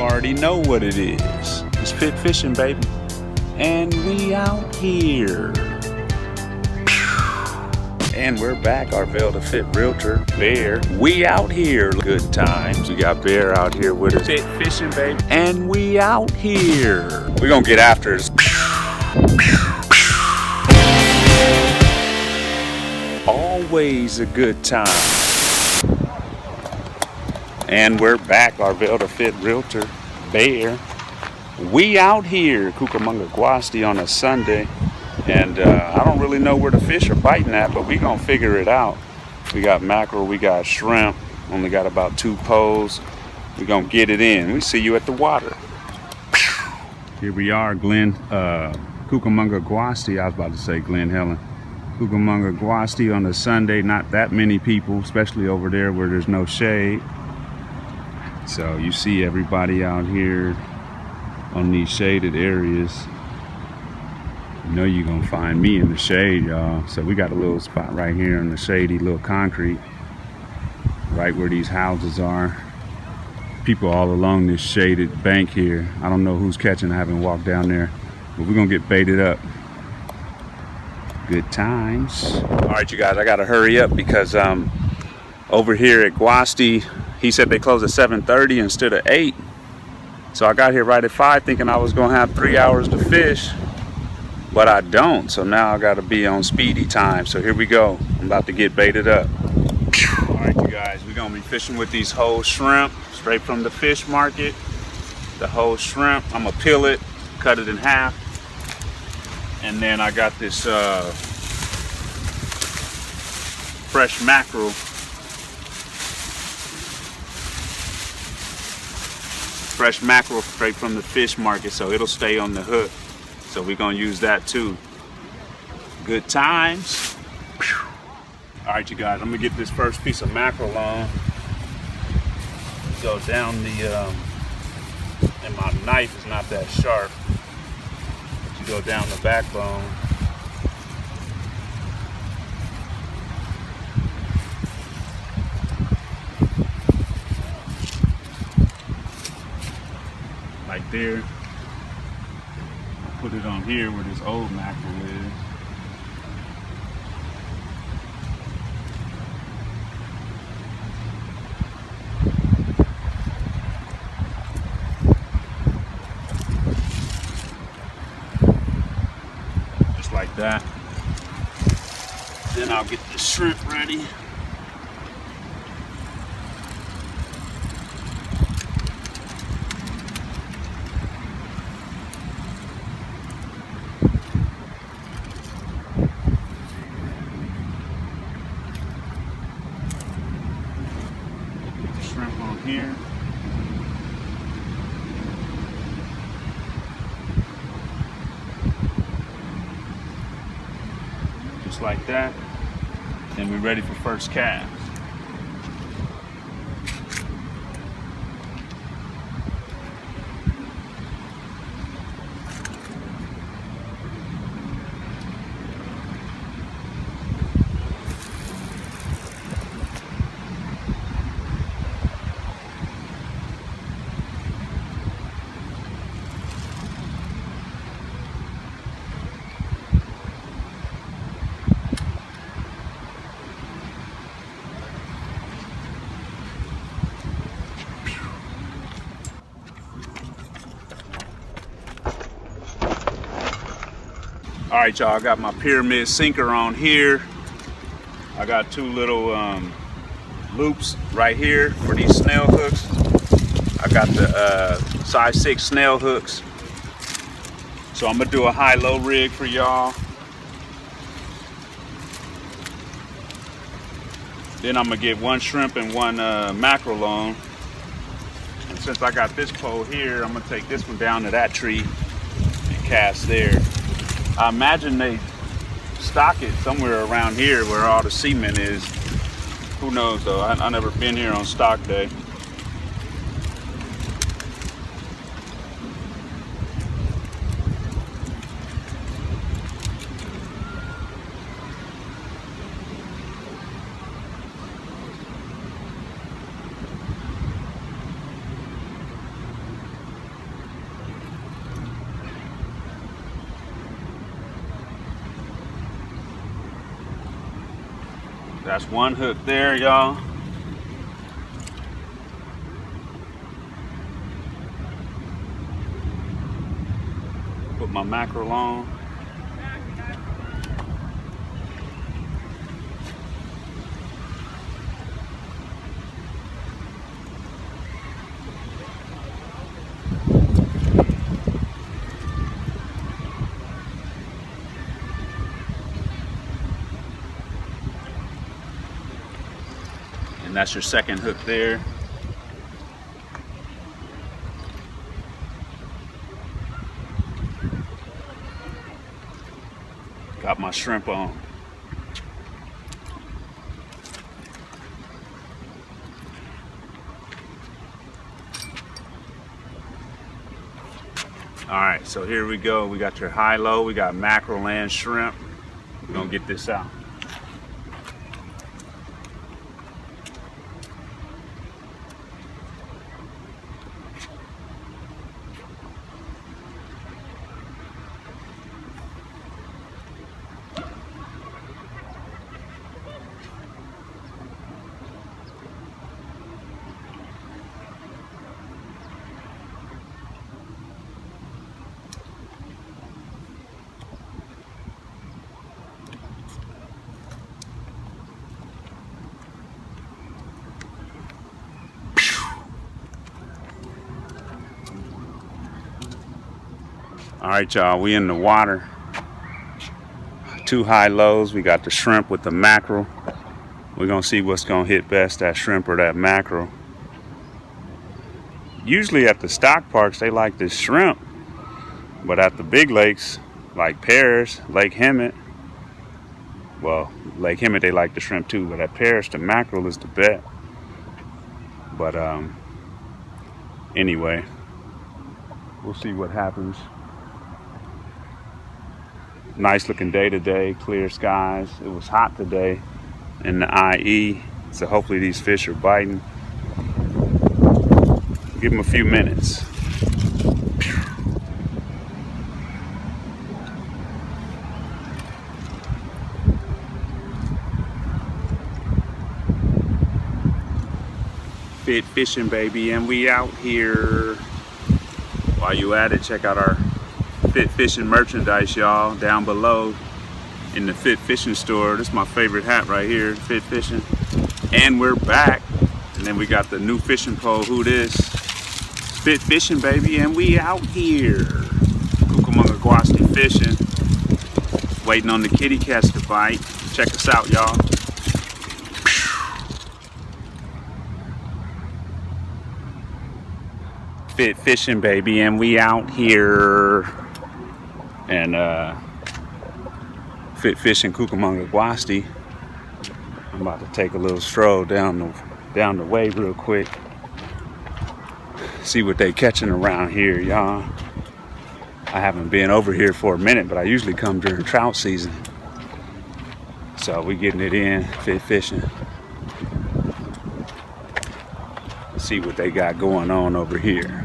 already know what it is. It's fit fishing, baby. And we out here. And we're back, Arvel the Fit Realtor, Bear. We out here. Good times. We got Bear out here with us. Fit fishing, baby. And we out here. We're gonna get after us. Always a good time. And we're back, Arvel the Fit Realtor, Bear. We out here, Cucamonga Guasti on a Sunday. And I don't really know where the fish are biting at, but we gonna figure it out. We got mackerel, we got shrimp, only got about 2 poles. We gonna get it in. We see you at the water. Here we are, Cucamonga Guasti. I was about to say Glen Helen. Cucamonga Guasti on a Sunday. Not that many people, especially over there where there's no shade. So you see everybody out here on these shaded areas. You know you're gonna find me in the shade, y'all. So we got a little spot right here in the shady little concrete, right where these houses are. People all along this shaded bank here. I don't know who's catching. I haven't walked down there, but we're gonna get baited up. Good times. All right, you guys, I gotta hurry up because over here at Guasti, he said they close at 7:30 instead of 8. So I got here right at 5 thinking I was gonna have 3 hours to fish. But I don't, so now I gotta be on speedy time. So here we go. I'm about to get baited up. All right, you guys, we're gonna be fishing with these whole shrimp, straight from the fish market. The whole shrimp, I'm gonna peel it, cut it in half. And then I got this fresh mackerel. Fresh mackerel straight from the fish market, so it'll stay on the hook. So we're gonna use that too. Good times. All right, you guys, I'm gonna get this first piece of mackerel on. Go down the, and my knife is not that sharp. But you go down the backbone. Like there. Put it on here where this old mackerel is. Just like that. Then I'll get the shrimp ready. Here. Just like that. Then we're ready for first cast. All right, y'all, I got my pyramid sinker on here. I got 2 little loops right here for these snail hooks. I got the size 6 snail hooks. So I'm gonna do a high-low rig for y'all. Then I'm gonna get 1 shrimp and 1 mackerel on. And since I got this pole here, I'm gonna take this one down to that tree and cast there. I imagine they stock it somewhere around here where all the cement is. Who knows though, I never been here on stock day. That's one hook there, y'all. Put my mackerel on. And that's your second hook there. Got my shrimp on. All right, so here we go. We got your high-low, we got mackerel and shrimp. We're gonna get this out. All right, y'all, we in the water. Two high-lows. We got the shrimp with the mackerel. We're gonna see what's gonna hit best, that shrimp or that mackerel. Usually at the stock parks, they like this shrimp. But at the big lakes, like Paris, Lake Hemet, well, Lake Hemet, they like the shrimp too, but at Paris, the mackerel is the bet. But anyway, we'll see what happens. Nice looking day today, clear skies. It was hot today in the IE, so hopefully these fish are biting. Give them a few minutes. Fit fishing, baby, and we out here. While you at it, check out our Fit Fishing merchandise, y'all, down below in the Fit Fishing store. This is my favorite hat right here, Fit Fishing. And we're back. And then we got the new fishing pole. Who this? Fit Fishing, baby, and we out here. Cucamonga Guasti fishing. Waiting on the kitty cats to bite. Check us out, y'all. Fit Fishing, baby, and we out here. And Fit Fishing Cucamonga Guasti. I'm about to take a little stroll down the way real quick. See what they catching around here, y'all. I haven't been over here for a minute, but I usually come during trout season. So we getting it in, Fit Fishing. See what they got going on over here.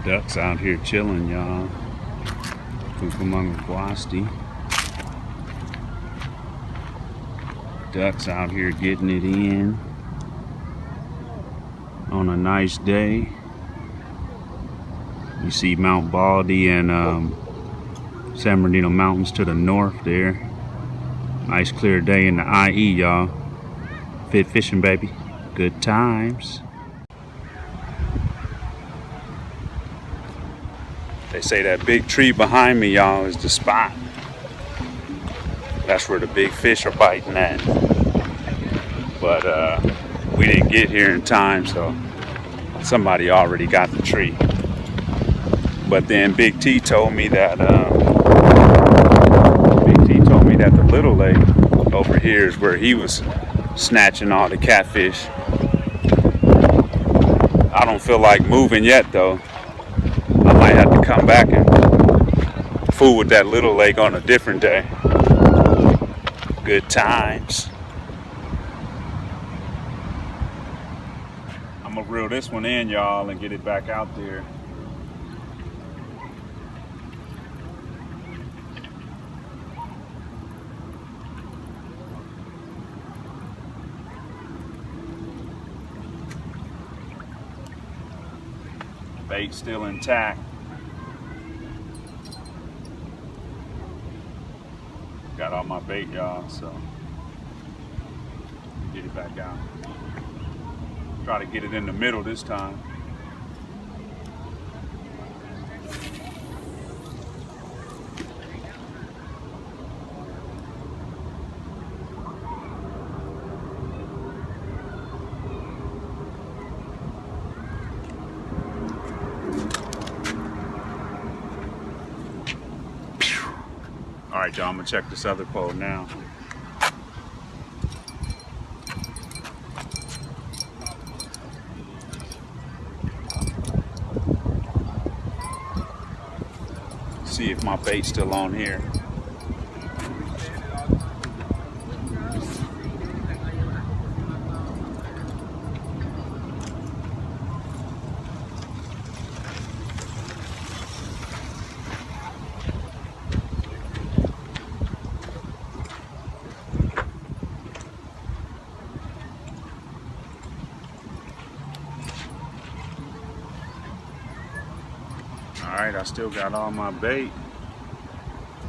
Ducks out here chilling, y'all. Cucamonga Guasti. Ducks out here getting it in on a nice day. You see Mount Baldy and San Bernardino Mountains to the north there. Nice clear day in the IE, y'all. Fit Fishing, baby. Good times. They say that big tree behind me, y'all, is the spot. That's where the big fish are biting at. But we didn't get here in time, so somebody already got the tree. But then Big T told me that the little lake over here is where he was snatching all the catfish. I don't feel like moving yet, though. I might have to come back and fool with that little lake on a different day. Good times. I'm gonna reel this one in, y'all, and get it back out there. Bait still intact. Got all my bait, y'all, so get it back out. Try to get it in the middle this time. All right, y'all, I'm gonna check this other pole now. See if my bait's still on here. Alright, I still got all my bait.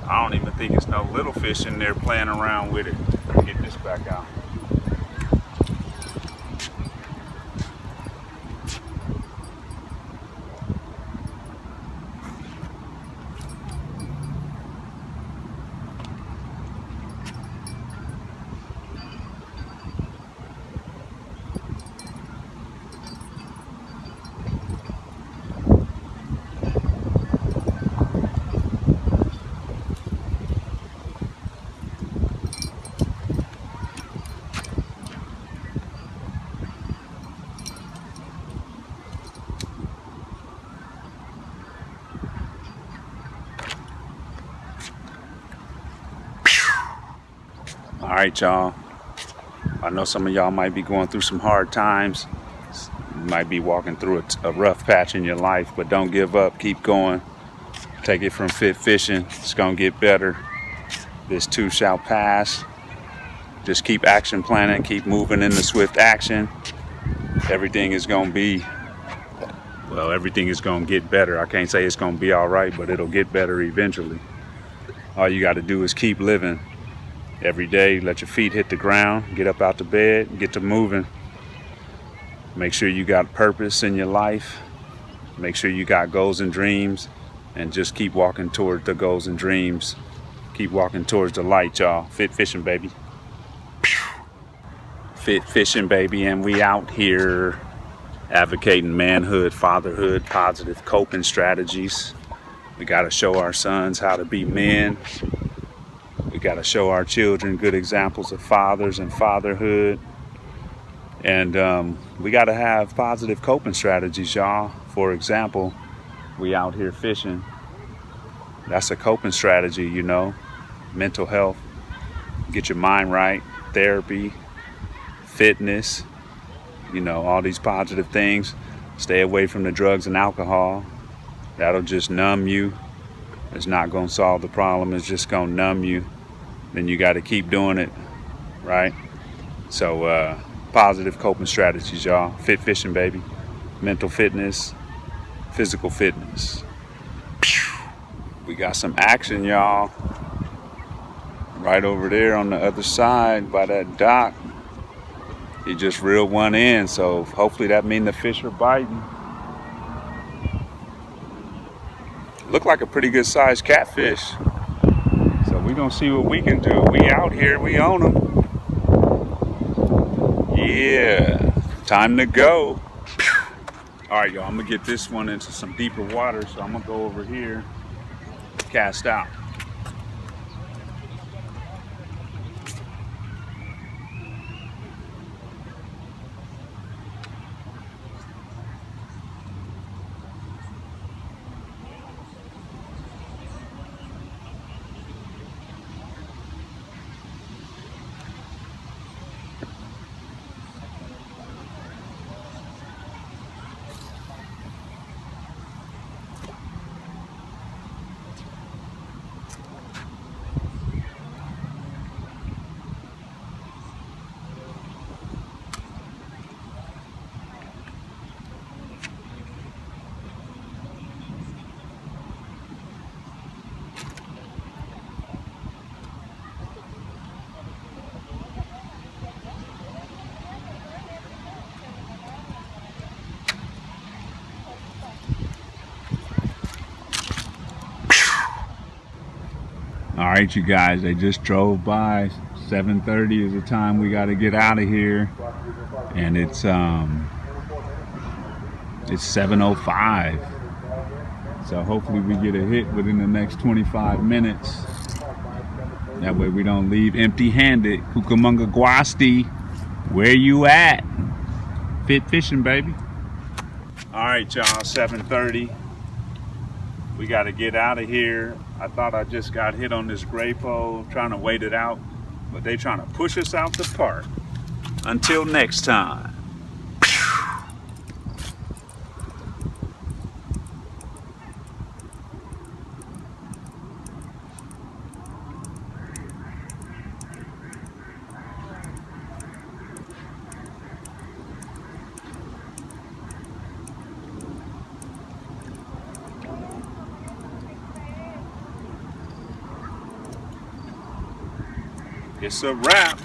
I don't even think it's no little fish in there playing around with it. Get this back out. All right, y'all. I know some of y'all might be going through some hard times. You might be walking through a rough patch in your life, but don't give up. Keep going. Take it from fit fishing. It's gonna get better. This too shall pass. Just keep action planning. Keep moving into swift action. Everything is gonna be, well, everything is gonna get better. I can't say it's gonna be all right, but it'll get better eventually. All you got to do is keep living. Every day, let your feet hit the ground, get up out the bed, get to moving. Make sure you got purpose in your life. Make sure you got goals and dreams, and just keep walking toward the goals and dreams. Keep walking towards the light, y'all. Fit fishing, baby. Fit fishing, baby, and we out here advocating manhood, fatherhood, positive coping strategies. We got to show our sons how to be men. We got to show our children good examples of fathers and fatherhood. And we got to have positive coping strategies, y'all. For example, we out here fishing. That's a coping strategy, you know. Mental health, get your mind right, therapy, fitness, you know, all these positive things. Stay away from the drugs and alcohol. That'll just numb you. It's not going to solve the problem. It's just going to numb you. Then you got to keep doing it, right? So positive coping strategies, y'all. Fit fishing, baby. Mental fitness, physical fitness. We got some action, y'all. Right over there on the other side by that dock. He just reeled one in, so hopefully that means the fish are biting. Look like a pretty good sized catfish. So we're gonna see what we can do. We out here, we own them. Yeah, time to go. All right, y'all, I'm gonna get this one into some deeper water, so I'm gonna go over here, cast out. right, you guys, they just drove by. 7:30 is the time we got to get out of here, and it's 7:05. So hopefully we get a hit within the next 25 minutes. That way we don't leave empty-handed. Cucamonga Guasti, where you at? Fit fishing, baby. All right, y'all, 7:30. We got to get out of here. I thought I just got hit on this gray pole, trying to wait it out, but they trying to push us out the park. Until next time. It's a wrap.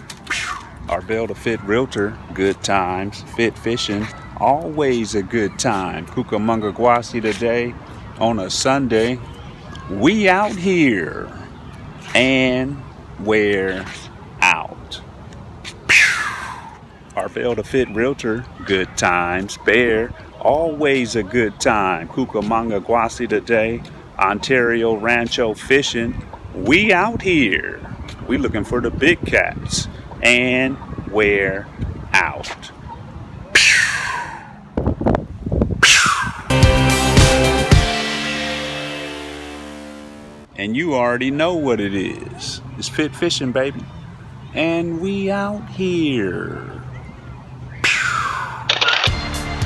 Arvel the Fit Realtor, good times, fit fishing, always a good time. Cucamonga Guasti today on a Sunday. We out here and we're out. Arvel the Fit Realtor, good times. Bear, always a good time. Cucamonga Guasti today, Ontario Rancho fishing. We out here. We looking for the big cats, and we're out. And you already know what it is. It's fit fishing, baby. And we out here.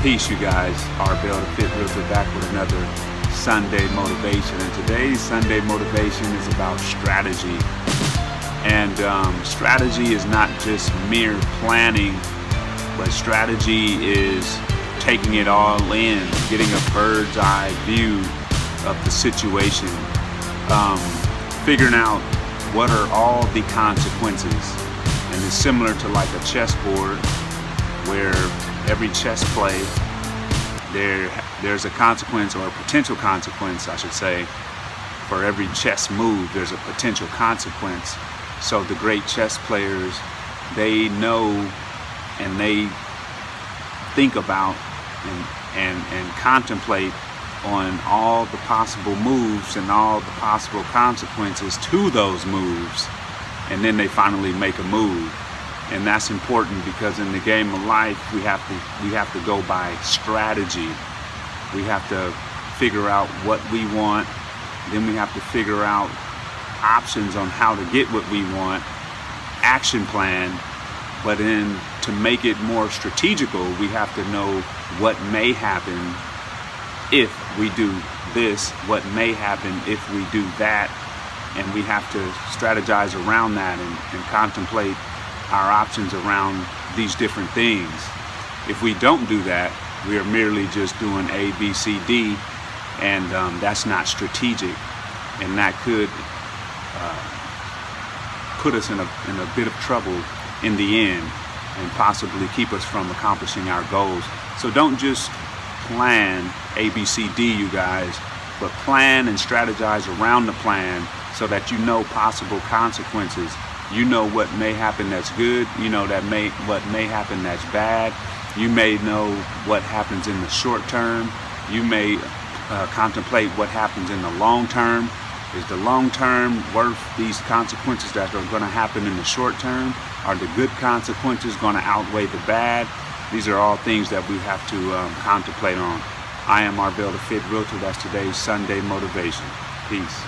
Peace, you guys. Arvel the Fit Realtor back with another Sunday motivation. And today's Sunday motivation is about strategy. And strategy is not just mere planning, but strategy is taking it all in, getting a bird's eye view of the situation, figuring out what are all the consequences. And it's similar to like a chessboard, where every chess play, there's a consequence, or a potential consequence, I should say. For every chess move, there's a potential consequence. So the great chess players, they know and they think about and contemplate on all the possible moves and all the possible consequences to those moves, and then they finally make a move. And that's important, because in the game of life we have to go by strategy. We have to figure out what we want, then we have to figure out options on how to get what we want, action plan. But then to make it more strategical, we have to know what may happen if we do this, what may happen if we do that, and we have to strategize around that and contemplate our options around these different things. If we don't do that, we are merely just doing A, B, C, D, and that's not strategic, and that could put us in a bit of trouble in the end, and possibly keep us from accomplishing our goals. So don't just plan A, B, C, D, you guys, but plan and strategize around the plan, so that you know possible consequences. You know what may happen that's good, you know what may happen that's bad. You may know what happens in the short term. You may contemplate what happens in the long term. Is the long term worth these consequences that are going to happen in the short term? Are the good consequences going to outweigh the bad? These are all things that we have to contemplate on. I am Arvel the Fit Realtor. That's today's Sunday motivation. Peace.